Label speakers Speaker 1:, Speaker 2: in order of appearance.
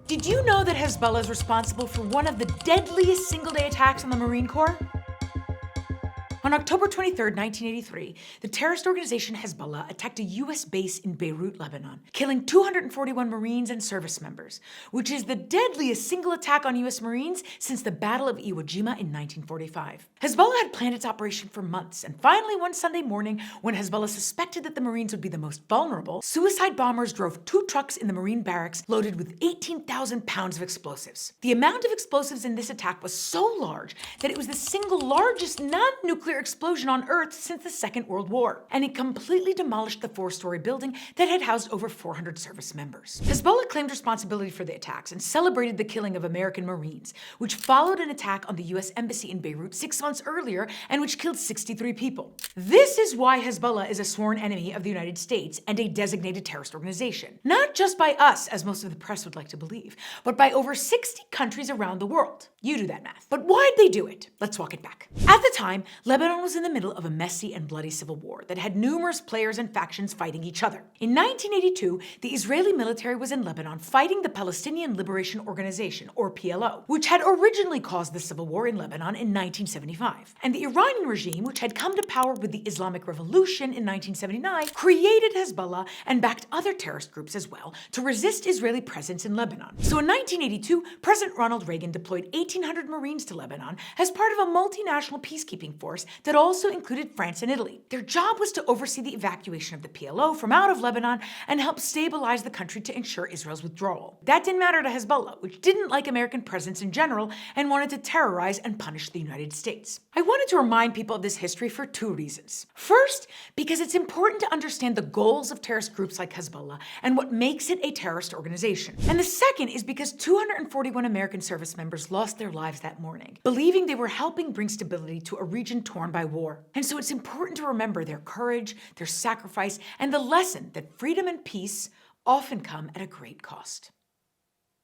Speaker 1: Did you know that Hezbollah is responsible for one of the deadliest single-day attacks on the Marine Corps? On October 23, 1983, the terrorist organization Hezbollah attacked a U.S. base in Beirut, Lebanon, killing 241 Marines and service members, which is the deadliest single attack on U.S. Marines since the Battle of Iwo Jima in 1945. Hezbollah had planned its operation for months, and finally one Sunday morning, when Hezbollah suspected that the Marines would be the most vulnerable, suicide bombers drove 2 trucks in the Marine barracks loaded with 18,000 pounds of explosives. The amount of explosives in this attack was so large that it was the single largest non-nuclear explosion on Earth since the Second World War, and it completely demolished the 4-story building that had housed over 400 service members. Hezbollah claimed responsibility for the attacks and celebrated the killing of American Marines, which followed an attack on the U.S. Embassy in Beirut 6 months earlier and which killed 63 people. This is why Hezbollah is a sworn enemy of the United States and a designated terrorist organization. Not just by us, as most of the press would like to believe, but by over 60 countries around the world. You do that math. But why'd they do it? Let's walk it back. At the time, Lebanon was in the middle of a messy and bloody civil war that had numerous players and factions fighting each other. In 1982, the Israeli military was in Lebanon fighting the Palestinian Liberation Organization, or PLO, which had originally caused the civil war in Lebanon in 1975. And the Iranian regime, which had come to power with the Islamic Revolution in 1979, created Hezbollah and backed other terrorist groups as well to resist Israeli presence in Lebanon. So in 1982, President Ronald Reagan deployed 1,800 Marines to Lebanon as part of a multinational peacekeeping force that also included France and Italy. Their job was to oversee the evacuation of the PLO from out of Lebanon and help stabilize the country to ensure Israel's withdrawal. That didn't matter to Hezbollah, which didn't like American presence in general and wanted to terrorize and punish the United States. I wanted to remind people of this history for 2 reasons. First, because it's important to understand the goals of terrorist groups like Hezbollah and what makes it a terrorist organization. And the second is because 241 American service members lost their lives that morning, believing they were helping bring stability to a region torn by war. And so it's important to remember their courage, their sacrifice, and the lesson that freedom and peace often come at a great cost.